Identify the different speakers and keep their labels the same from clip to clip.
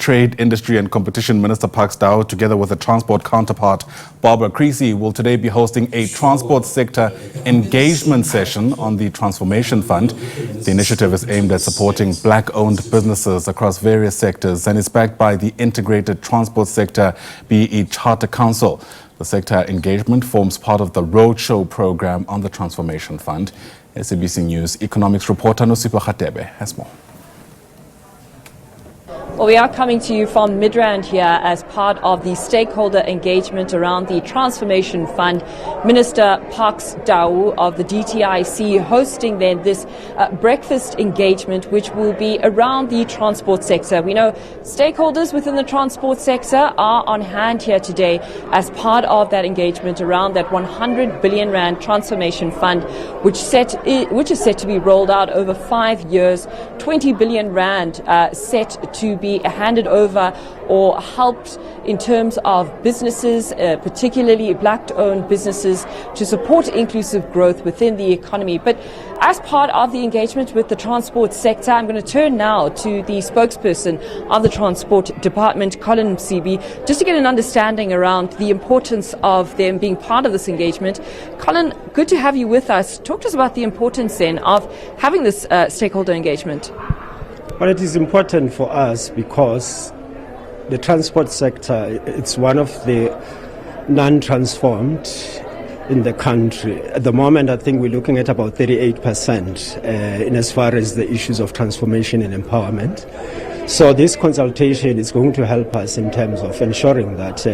Speaker 1: Trade, Industry and Competition Minister Parks Dow, together with the transport counterpart Barbara Creecy, will today be hosting a transport sector engagement session on the Transformation Fund. The initiative is aimed at supporting black-owned businesses across various sectors and is backed by the Integrated Transport Sector B-BBEE Charter Council. The sector engagement forms part of the roadshow program on the Transformation Fund. SABC News economics reporter Nosipho Khatebe has more.
Speaker 2: Well, we are coming to you from Midrand here as part of the stakeholder engagement around the Transformation Fund. Minister Parks Dow of the DTIC hosting then this breakfast engagement, which will be around the transport sector. We know stakeholders within the transport sector are on hand here today as part of that engagement around that 100 billion rand Transformation Fund, which is set to be rolled out over 5 years. 20 billion rand set to be handed over or helped in terms of businesses, particularly black-owned businesses, to support inclusive growth within the economy. But as part of the engagement with the transport sector, I'm going to turn now to the spokesperson of the Transport Department, Colin Msibi, just to get an understanding around the importance of them being part of this engagement. Colin, good to have you with us. Talk to us about the importance then of having this stakeholder engagement.
Speaker 3: Well, it is important for us because the transport sector, it's one of the non-transformed in the country. At the moment, I think we're looking at about 38% in as far as the issues of transformation and empowerment. So this consultation is going to help us in terms of ensuring that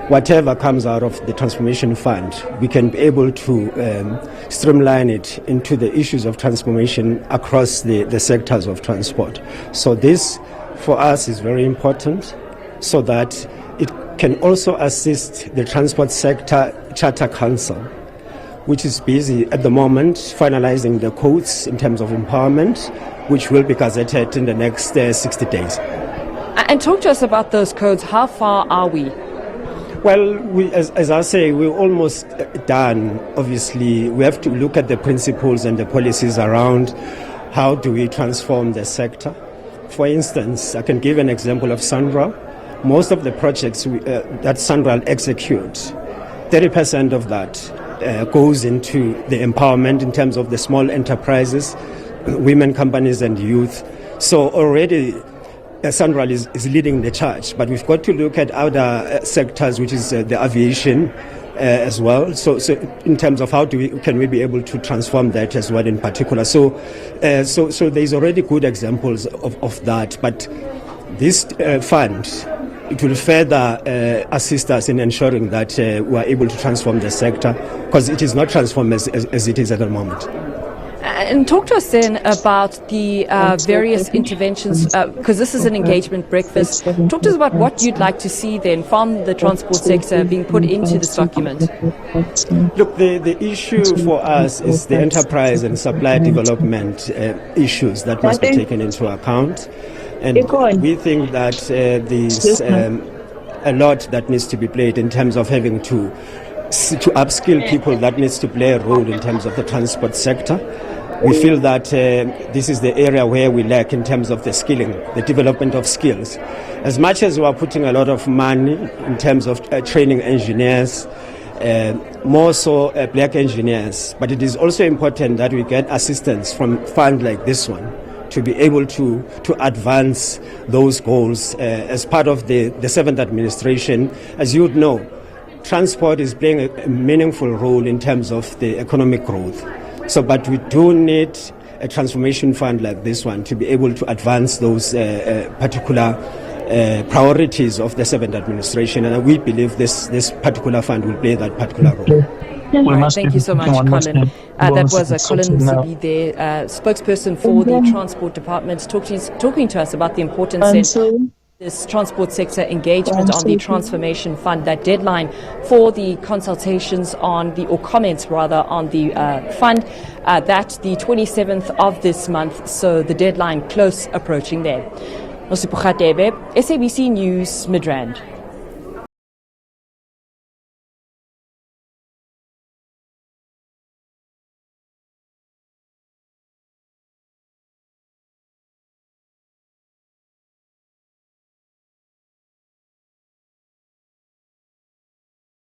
Speaker 3: whatever comes out of the Transformation Fund, we can be able to streamline it into the issues of transformation across the sectors of transport. So this, for us, is very important so that it can also assist the Transport Sector Charter Council, which is busy at the moment finalizing the codes in terms of empowerment, which will be gazetted in the next 60 days.
Speaker 2: And talk to us about those codes. How far are we?
Speaker 3: Well, as I say, we're almost done. Obviously, we have to look at the principles and the policies around how do we transform the sector. For instance, I can give an example of Sandra. Most of the projects that Sandra executes, 30% of that goes into the empowerment in terms of the small enterprises, women companies and youth. So already Sandra is leading the charge, but we've got to look at other sectors, which is the aviation as well. So in terms of how can we be able to transform that as well in particular. So there's already good examples of that, but this fund, it will further assist us in ensuring that we are able to transform the sector, because it is not transformed as it is at the moment.
Speaker 2: And talk to us then about the various interventions, because this is an engagement breakfast. Talk to us about what you'd like to see then from the transport sector being put into this document.
Speaker 3: Look, the issue for us is the enterprise and supply development issues that must be taken into account. And we think that there's a lot that needs to be played in terms of having to upskill people, that needs to play a role in terms of the transport sector. We feel that this is the area where we lack in terms of the skilling, the development of skills. As much as we are putting a lot of money in terms of training engineers, more so black engineers, but it is also important that we get assistance from funds like this one to be able to advance those goals as part of the 7th administration. As you would know, transport is playing a meaningful role in terms of the economic growth. So, but we do need a transformation fund like this one to be able to advance those particular priorities of the 7th administration, and we believe this particular fund will play that particular role.
Speaker 2: Right, thank you so much, Colin. That was Colin Msibi there, spokesperson for the Transport Department, talking to us about the importance of this transport sector engagement on the Transformation Fund. That deadline for the consultations on the, or comments rather, on the fund, that the 27th of this month, so the deadline close approaching there. Nosipho Khatebe, SABC News, Midrand.